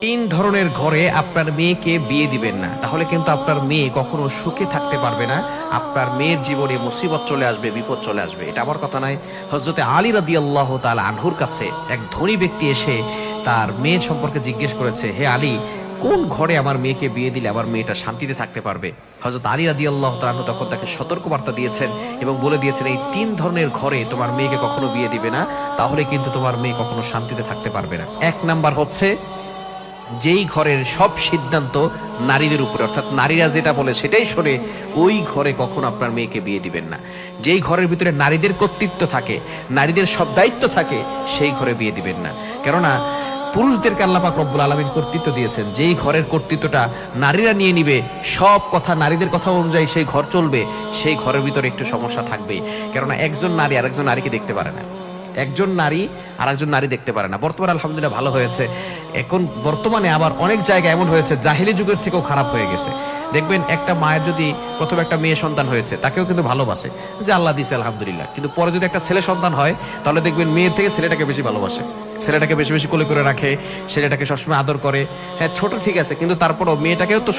তিন ধরনের ঘরে আপনার মেয়েকে বিয়ে দিবেন না, তাহলে কিন্তু আপনার মেয়ে কখনো সুখে থাকতে পারবে না। আপনার মেয়ের জীবনে মুসিবত চলে আসবে, বিপদ চলে আসবে। এটা আমার কথা নয়। হযরতে আলী রাদিয়াল্লাহু তাআলা আনহুর কাছে এক ধনী ব্যক্তি এসে তার মেয়ের সম্পর্কে জিজ্ঞেস করেছে, হে আলী, কোন ঘরে আমার মেয়েকে বিয়ে দিলে আমার মেয়েটা শান্তিতে থাকতে পারবে? হযরত আলী রাদিয়াল্লাহু তাআলা আনহু তখন তাকে সতর্কবার্তা দিয়েছেন এবং বলে দিয়েছেন, এই তিন ধরনের ঘরে তোমার মেয়েকে কখনো বিয়ে দিবে না, তাহলে কিন্তু তোমার মেয়ে কখনো শান্তিতে থাকতে পারবে না। এক নাম্বার হচ্ছে, যেই ঘরের সব সিদ্ধান্ত নারীদের উপরে, অর্থাৎ নারীরা যেটা বলে সেটাই শোনে, ওই ঘরে কখনো আপনার মেয়েকে বিয়ে দিবেন না। যেই ঘরের ভিতরে নারীদের কর্তৃত্ব থাকে, নারীদের সব দায়িত্ব থাকে, সেই ঘরে বিয়ে দিবেন না। কেননা পুরুষদেরকে আল্লাহ পাক রব্বুল আলামিন কর্তৃত্ব দিয়েছেন। যেই ঘরের কর্তৃত্বটা নারীরা নিয়ে নিবে, সব কথা নারীদের কথা অনুযায়ী সেই ঘর চলবে, সেই ঘরের ভিতরে একটু সমস্যা থাকবেই। কেননা একজন নারী আরেকজন নারীকে দেখতে পারে না, একজন নারী আর একজন নারী দেখতে পারে না। বর্তমানে আলহামদুলিল্লাহ ভালো হয়েছে। এখন বর্তমানে আবার অনেক জায়গায় এমন হয়েছে, জাহিলি যুগের থেকেও খারাপ হয়ে গেছে। দেখবেন একটা মায়ের যদি প্রথমে একটা মেয়ে সন্তান হয়েছে, তাকেও কিন্তু ভালোবাসে যে আল্লাহ দিছে আলহামদুলিল্লাহ, কিন্তু পরে যদি একটা ছেলে সন্তান হয়, তাহলে দেখবেন মেয়ের থেকে ছেলেটাকে বেশি ভালোবাসে, ছেলেটাকে বেশি বেশি কোলে করে রাখে, ছেলেটাকে সবসময় আদর করে। হ্যাঁ, ছোট ঠিক আছে, কিন্তু তারপরও মেয়েটাকেও তো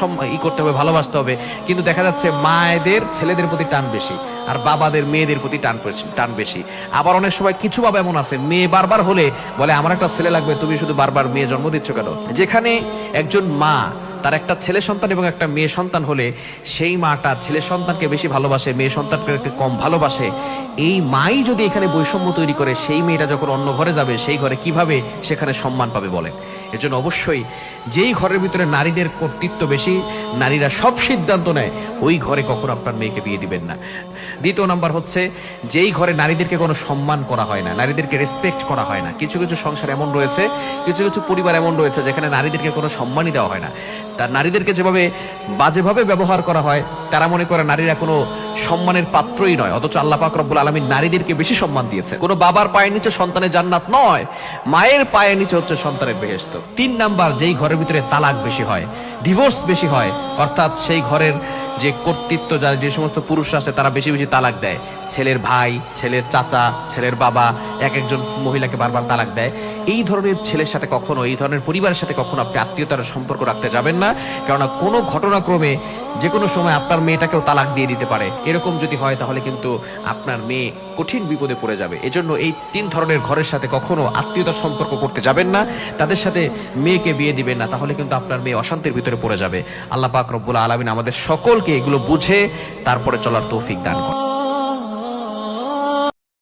করতে হবে, ভালোবাসতে হবে। কিন্তু দেখা যাচ্ছে মায়েদের ছেলেদের প্রতি টান বেশি, আর বাবাদের মেয়েদের প্রতি টান বেশি। আবার অনেক সময় কিছু বাবা এমন আছে, মেয়ে বারবার হলে বলে আমার একটা ছেলে লাগবে, তুমি শুধু বারবার মেয়ে জন্ম দিচ্ছ কেন? যেখানে একজন মা তার একটা ছেলে সন্তান এবং একটা মেয়ে সন্তান হলে সেই মাটা ছেলে সন্তানকে বেশি ভালোবাসে, মেয়ে সন্তানকে কম ভালোবাসে। এই মাই যদি এখানে বৈষম্য তৈরি করে, সেই মেয়েটা যখন অন্য ঘরে যাবে, সেই ঘরে কিভাবে সেখানে সম্মান পাবে বলেন? এর জন্য অবশ্যই যেই ঘরের ভিতরে নারীদের কর্তৃত্ব বেশি, নারীরা সব সিদ্ধান্ত নেয়, ওই ঘরে কখনো আপনার মেয়েকে বিয়ে দিবেন না। দ্বিতীয় নাম্বার হচ্ছে, যেই ঘরে নারীদেরকে কোনো সম্মান করা হয় না, নারীদেরকে রেসপেক্ট করা হয় না। কিছু কিছু সংসার এমন রয়েছে, কিছু কিছু পরিবার এমন রয়েছে যেখানে নারীদেরকে কোনো সম্মানই দেওয়া হয় না। তার নারীদেরকে যেভাবে বাজেভাবে ব্যবহার করা হয়, তারা মনে করে নারীরা কোনো সম্মানের পাত্রই নয়। অথচ আল্লাহ পাক রব্বুল আলামিন নারীদেরকে বেশি সম্মান দিয়েছে। কোনো বাবার পায়ের নিচে সন্তানের জান্নাত নয়, মায়ের পায়ের নিচে হচ্ছে সন্তানের বেহেশত। তিন নাম্বার, যেই ঘরের ভিতরে তালাক বেশি হয়, ডিভোর্স বেশি হয়, অর্থাৎ সেই ঘরের যে কর্তৃত্ব, যারা যে সমস্ত পুরুষ আছে তারা বেশি বেশি তালাক দেয়। ছেলের ভাই, ছেলের চাচা, ছেলের বাবা এক একজন মহিলাকে বারবার তালাক দেয়। এই ধরনের ছেলের সাথে কখনো, এই ধরনের পরিবারের সাথে কখনো আপনি আত্মীয়তার সম্পর্ক রাখতে যাবেন না। কেননা কোনো ঘটনাক্রমে যে কোনো সময় আপনার মেয়েটাকেও তালাক দিয়ে দিতে পারে। এরকম যদি হয়, তাহলে কিন্তু আপনার মেয়ে কঠিন বিপদে পড়ে যাবে। এজন্য এই তিন ধরনের ঘরের সাথে কখনো আত্মীয়তার সম্পর্ক করতে যাবেন না, তাদের সাথে মেয়েকে বিয়ে দিবেন না, তাহলে কিন্তু আপনার মেয়ে অশান্তির ভিতরে পড়ে যাবে। আল্লাহ পাক রব্বুল আলামিন আমাদের সকলকে এগুলো বুঝে তারপরে চলার তৌফিক দান করেন।